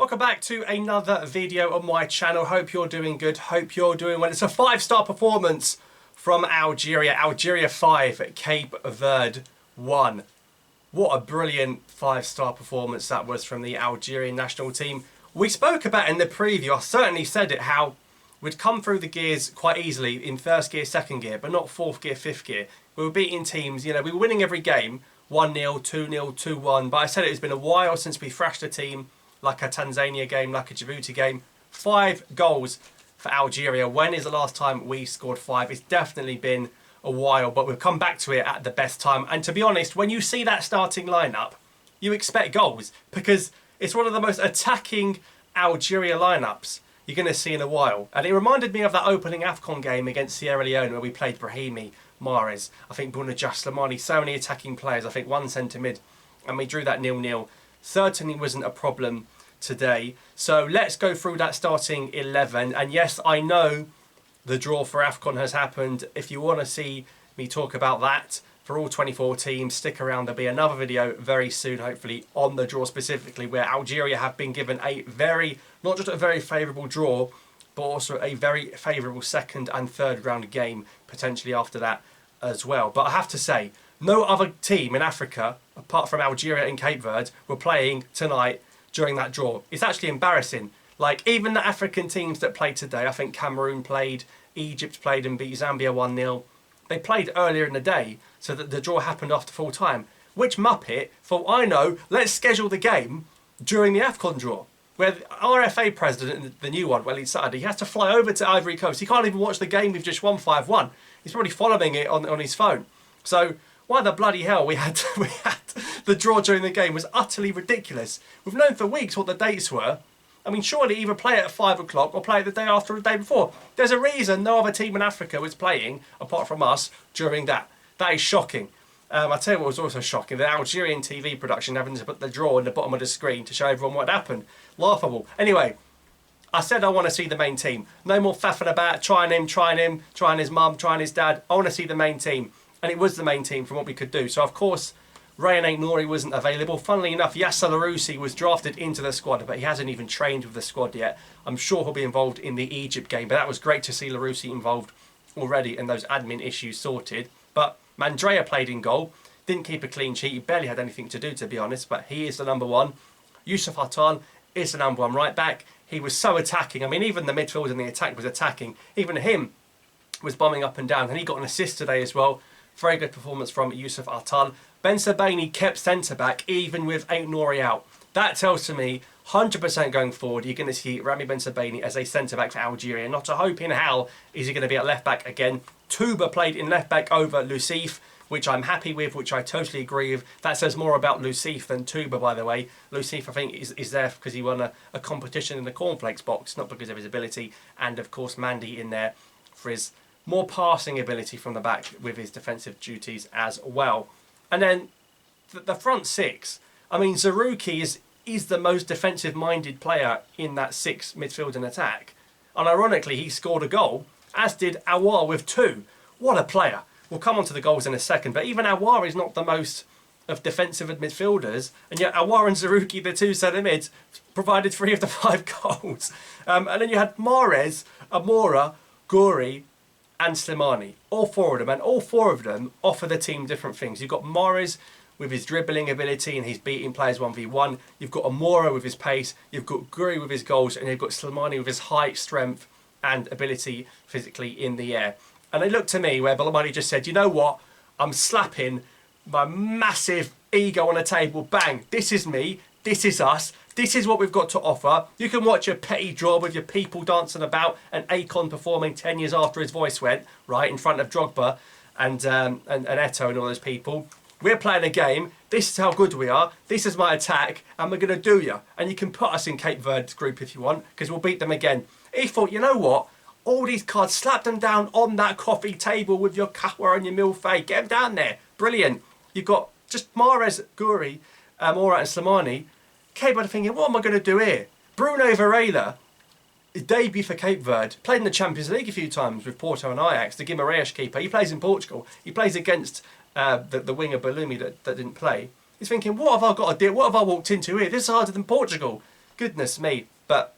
Welcome back to another video on my channel. Hope you're doing good. Hope you're doing well. It's a 5-star performance from Algeria. Algeria 5, Cape Verde 1. What a brilliant 5-star performance that was from the Algerian national team. We spoke about in the preview, I certainly said it, how we'd come through the gears quite easily in first gear, second gear, but not fourth gear, fifth gear. We were beating teams, we were winning every game, 1-0, 2-0, 2-1. But I said it's been a while since we thrashed a team like a Tanzania game, like a Djibouti game. 5 goals for Algeria. When is the last time we scored 5? It's definitely been a while, but we've come back to it at the best time. And to be honest, when you see that starting lineup, you expect goals because it's one of the most attacking Algeria lineups you're going to see in a while. And it reminded me of that opening AFCON game against Sierra Leone where we played Brahimi, Mahrez, I think Slimani, so many attacking players, I think one centre mid, and we drew that 0-0. Certainly wasn't a problem today. So let's go through that starting 11. And yes, I know the draw for AFCON has happened. If you want to see me talk about that for all 24 teams, stick around. There'll be another video very soon, hopefully, on the draw specifically, where Algeria have been given a not just a very favourable draw, but also a very favourable second and third round game, potentially after that as well. But I have to say, no other team in Africa, apart from Algeria and Cape Verde, were playing tonight during that draw. It's actually embarrassing. Like, even the African teams that played today, I think Cameroon played, Egypt played and beat Zambia 1-0. They played earlier in the day, so that the draw happened after full time. Which Muppet thought, I know, let's schedule the game during the AFCON draw? Where the RFA president, the new one, well, it's Saturday, he has to fly over to Ivory Coast. He can't even watch the game we've just won 5-1. He's probably following it on his phone. So why the bloody hell we had the draw during the game was utterly ridiculous. We've known for weeks what the dates were. I mean, surely either play it at 5 o'clock or play it the day after or the day before. There's a reason no other team in Africa was playing, apart from us, during that. That is shocking. I'll tell you what was also shocking, the Algerian TV production having to put the draw in the bottom of the screen to show everyone what happened. Laughable. Anyway, I said I want to see the main team. No more faffing about, trying him, trying his mum, trying his dad. I want to see the main team. And it was the main team from what we could do. So, of course, Ait-Nouri wasn't available. Funnily enough, Zerrouki was drafted into the squad, but he hasn't even trained with the squad yet. I'm sure he'll be involved in the Egypt game, but that was great to see Zerrouki involved already and those admin issues sorted. But Mandrea played in goal, didn't keep a clean sheet. He barely had anything to do, to be honest, but he is the number one. Youssouf Attal is the number one right back. He was so attacking. I mean, even the midfield and the attack was attacking. Even him was bombing up and down, and he got an assist today as well. Very good performance from Youssouf Attal. Ben Sebaini kept centre-back even with Ait-Nouri out. That tells to me 100% going forward you're going to see Rami Ben Sebaini as a centre-back for Algeria. Not a hope in hell is he going to be at left-back again. Touba played in left-back over Lucif, which I'm happy with, which I totally agree with. That says more about Lucif than Touba, by the way. Lucif, I think, is there because he won a competition in the cornflakes box, not because of his ability. And, of course, Mandy in there for his more passing ability from the back with his defensive duties as well. And then the front six, I mean, Zerrouki is the most defensive-minded player in that 6 midfield and attack. And ironically, he scored a goal, as did Aouar with 2. What a player. We'll come on to the goals in a second, but even Aouar is not the most of defensive midfielders, and yet Aouar and Zerrouki, the 2 centre mids, provided 3 of the 5 goals. And then you had Mahrez, Amoura, Ghouri, and Slimani, all 4 of them, and all 4 of them offer the team different things. You've got Mahrez with his dribbling ability and he's beating players 1v1. You've got Amoura with his pace, you've got Ghouri with his goals, and you've got Slimani with his height, strength and ability physically in the air. And it looked to me where Bellamani just said, you know what, I'm slapping my massive ego on a table, bang, this is me, this is us, this is what we've got to offer. You can watch your petty draw with your people dancing about and Akon performing 10 years after his voice went, right, in front of Drogba and Eto'o and all those people. We're playing a game. This is how good we are. This is my attack, and we're going to do you. And you can put us in Cape Verde's group if you want, because we'll beat them again. He thought, you know what? All these cards, slap them down on that coffee table with your kahwa and your milfay. Get them down there. Brilliant. You've got just Mahrez, Ghouri, Amoura and Slimani. Cape Verde thinking, what am I going to do here? Bruno Varela, his debut for Cape Verde, played in the Champions League a few times with Porto and Ajax, the Guimarães keeper. He plays in Portugal. He plays against the winger Bellumi that didn't play. He's thinking, what have I got to do? What have I walked into here? This is harder than Portugal. Goodness me. But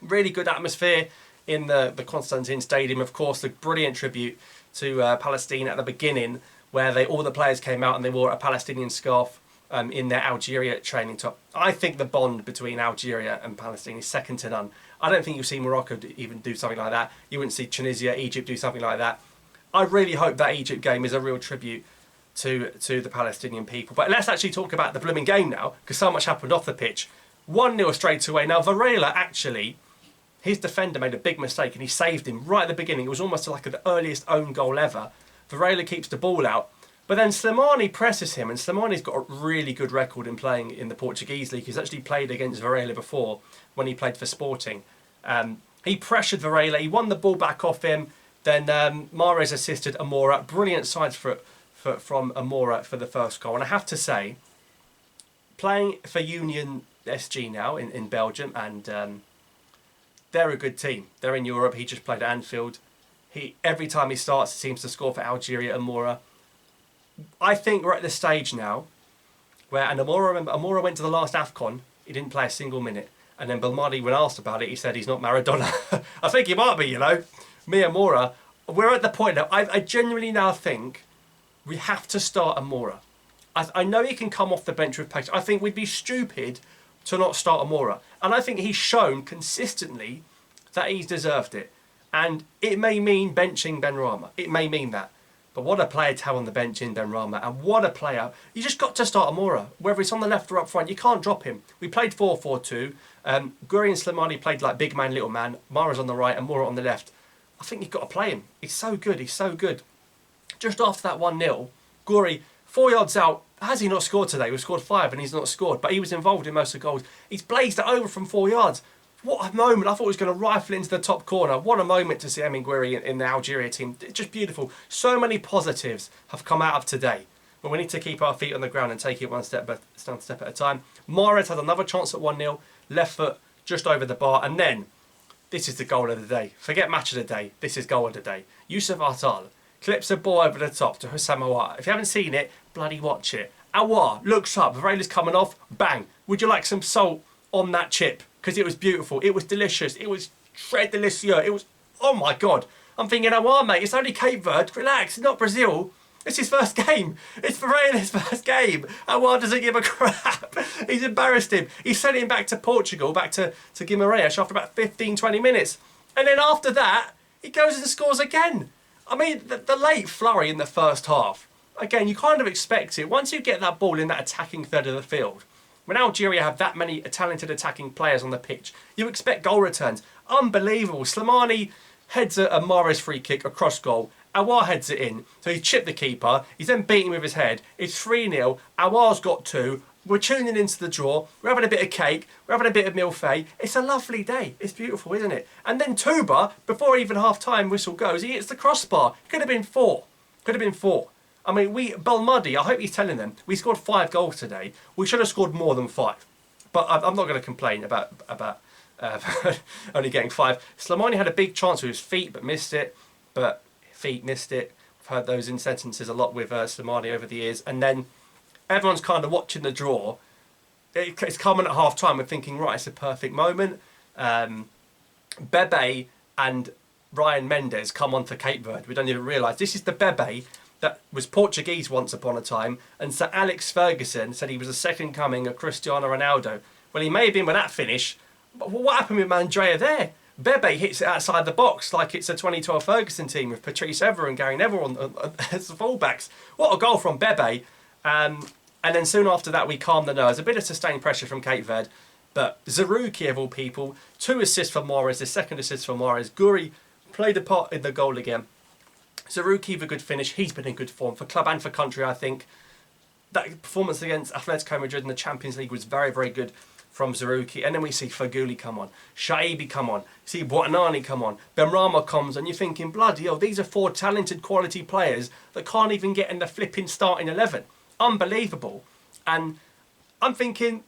really good atmosphere in the Constantine Stadium. Of course, the brilliant tribute to Palestine at the beginning, where all the players came out and they wore a Palestinian scarf in their Algeria training top. I think the bond between Algeria and Palestine is second to none. I don't think you'll see Morocco even do something like that. You wouldn't see Tunisia, Egypt do something like that. I really hope that Egypt game is a real tribute to the Palestinian people. But let's actually talk about the blooming game now, because so much happened off the pitch. 1-0 straight away. Now, Varela actually, his defender made a big mistake and he saved him right at the beginning. It was almost like the earliest own goal ever. Varela keeps the ball out. But then Slimani presses him, and Slimani's got a really good record in playing in the Portuguese league. He's actually played against Varela before when he played for Sporting. He pressured Varela, he won the ball back off him. Then Mahrez assisted Amoura. Brilliant sides from Amoura for the first goal. And I have to say, playing for Union SG now in Belgium, and they're a good team. They're in Europe. He just played at Anfield. Every time he starts, he seems to score for Algeria, Amoura. I think we're at the stage now where, and Amoura went to the last AFCON, he didn't play a single minute. And then Belmadi, when asked about it, he said he's not Maradona. I think he might be, you know. Me, Amoura, we're at the point now, I genuinely now think we have to start Amoura. I know he can come off the bench with pace. I think we'd be stupid to not start Amoura. And I think he's shown consistently that he's deserved it. And it may mean benching Benrahma. It may mean that. But what a player to have on the bench in Benrahma. And what a player. You just got to start Amoura. Whether it's on the left or up front, you can't drop him. We played 4-4-2. Guri and Slimani played like big man, little man. Mahrez on the right and Amoura on the left. I think you've got to play him. He's so good. He's so good. Just after that 1-0, Guri, 4 yards out. Has he not scored today? We've scored 5 and he's not scored. But he was involved in most of the goals. He's blazed it over from 4 yards. What a moment. I thought he was going to rifle into the top corner. What a moment to see Ammi in the Algeria team. It's just beautiful. So many positives have come out of today. But we need to keep our feet on the ground and take it one step at a time. Mahrez had another chance at 1-0. Left foot just over the bar. And then, this is the goal of the day. Forget match of the day. This is goal of the day. Yusuf Atal clips a ball over the top to Hussam Aouar. If you haven't seen it, bloody watch it. Aouar looks up. Varela's coming off. Bang. Would you like some salt on that chip? Because it was beautiful. It was delicious. It was très délicieux. It was, oh my God. I'm thinking, Aouar, mate, it's only Cape Verde. Relax, it's not Brazil. It's his first game. It's Varela's first game. Aouar doesn't give a crap. He's embarrassed him. He sent him back to Portugal, back to Guimarães after about 15, 20 minutes. And then after that, he goes and scores again. I mean, the late flurry in the first half. Again, you kind of expect it. Once you get that ball in that attacking third of the field, when Algeria have that many talented attacking players on the pitch, you expect goal returns. Unbelievable. Slimani heads a Mahrez free kick across goal. Aouar heads it in. So he chipped the keeper. He's then beating with his head. It's 3-0. Aouar's got 2. We're tuning into the draw. We're having a bit of cake. We're having a bit of milfay. It's a lovely day. It's beautiful, isn't it? And then Tuba, before even half-time whistle goes, he hits the crossbar. Could have been 4. Could have been 4. I mean, Belmadi, I hope he's telling them, we scored 5 goals today. We should have scored more than 5. But I'm not going to complain about only getting 5. Slimani had a big chance with his feet, but missed it. But feet missed it. I've heard those in sentences a lot with Slimani over the years. And then everyone's kind of watching the draw. It's coming at half-time. We're thinking, right, it's a perfect moment. Bebe and Ryan Mendes come on for Cape Verde. We don't even realise. This is the Bebe that was Portuguese once upon a time, and Sir Alex Ferguson said he was the second coming of Cristiano Ronaldo. Well, he may have been with that finish, but what happened with Mandrea there? Bebe hits it outside the box like it's a 2012 Ferguson team with Patrice Evra and Gary Neville as the fullbacks. What a goal from Bebe. And then soon after that, we calmed the nerves. A bit of sustained pressure from Cape Verde, but Zerrouki, of all people, 2 assists for Mahrez, the second assist for Mahrez. Guri played a part in the goal again. Zerrouki with a good finish. He's been in good form for club and for country, I think. That performance against Atletico Madrid in the Champions League was very, very good from Zerrouki. And then we see Faguli come on. Shaibi come on. See Bouanani come on. Benrahma comes and you're thinking, bloody hell, these are 4 talented quality players that can't even get in the flipping starting 11. Unbelievable. And I'm thinking,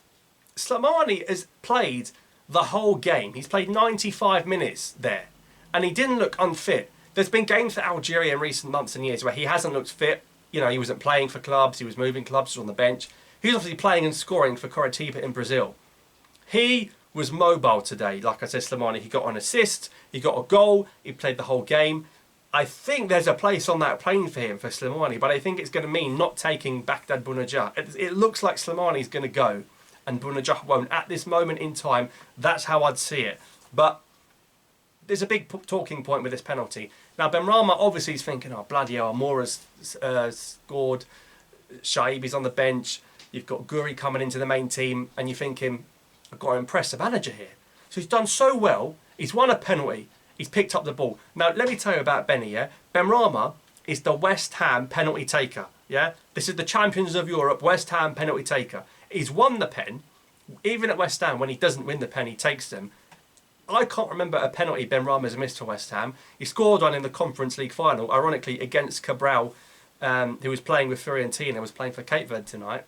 Slimani has played the whole game. He's played 95 minutes there. And he didn't look unfit. There's been games for Algeria in recent months and years where he hasn't looked fit. You know, he wasn't playing for clubs, he was moving clubs, he was on the bench. He was obviously playing and scoring for Coritiba in Brazil. He was mobile today. Like I said, Slimani, he got an assist, he got a goal, he played the whole game. I think there's a place on that plane for him, for Slimani, but I think it's going to mean not taking Baghdad Bounedjah. It looks like Slimani's going to go, and Bounedjah won't. At this moment in time, that's how I'd see it. But there's a big talking point with this penalty. Now, Benrahma obviously is thinking, oh, bloody hell, Amoura's scored, Shaibi's on the bench, you've got Guri coming into the main team, and you're thinking, I've got to impress the manager here. So he's done so well, he's won a penalty, he's picked up the ball. Now, let me tell you about Benny, yeah? Benrahma is the West Ham penalty taker, yeah? This is the champions of Europe, West Ham penalty taker. He's won the pen, even at West Ham, when he doesn't win the pen, he takes them. I can't remember a penalty Benrahma's missed for West Ham. He scored one in the Conference League final, ironically against Cabral, who was playing with Fiorentina, was playing for Cape Verde tonight.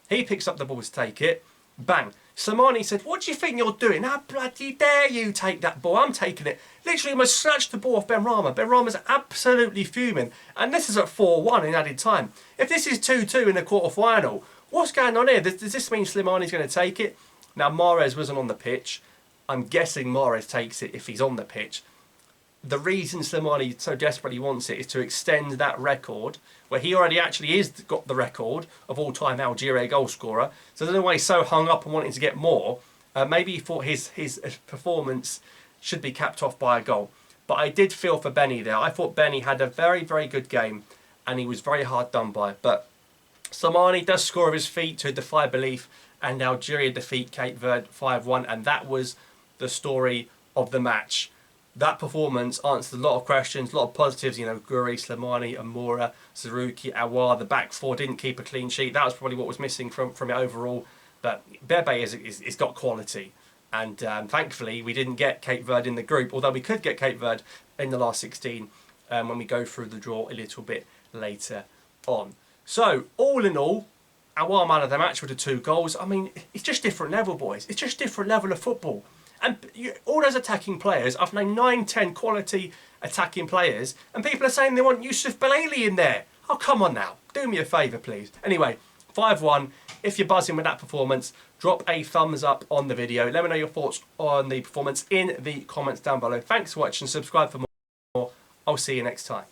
He picks up the ball to take it. Bang. Slimani said, what do you think you're doing? How bloody dare you take that ball? I'm taking it. Literally almost snatched the ball off Benrahma. Benrahma's absolutely fuming. And this is at 4-1 in added time. If this is 2-2 in the quarter-final, what's going on here? Does this mean Slimani's going to take it? Now, Mahrez wasn't on the pitch. I'm guessing Mahrez takes it if he's on the pitch. The reason Slimani so desperately wants it is to extend that record, where he already actually is got the record of all-time Algeria goal scorer. So I don't know why he's so hung up on wanting to get more. Maybe he thought his performance should be capped off by a goal. But I did feel for Benny there. I thought Benny had a very, very good game, and he was very hard done by. But Slimani does score of his feet to defy belief, and Algeria defeat Cape Verde 5-1, and that was the story of the match. That performance answered a lot of questions, a lot of positives. You know, Guri, Slimani, Amoura, Zerrouki, Aouar. The back four didn't keep a clean sheet. That was probably what was missing from it overall. But Verde is got quality. And thankfully, we didn't get Cape Verde in the group, although we could get Cape Verde in the last 16 when we go through the draw a little bit later on. So, all in all, Aouar man of the match with the 2 goals. I mean, it's just different level, boys. It's just different level of football. And all those attacking players, I've named 9-10 quality attacking players, and people are saying they want Yusuf Belaili in there. Oh, come on now. Do me a favour, please. Anyway, 5-1. If you're buzzing with that performance, drop a thumbs up on the video. Let me know your thoughts on the performance in the comments down below. Thanks for watching. Subscribe for more. I'll see you next time.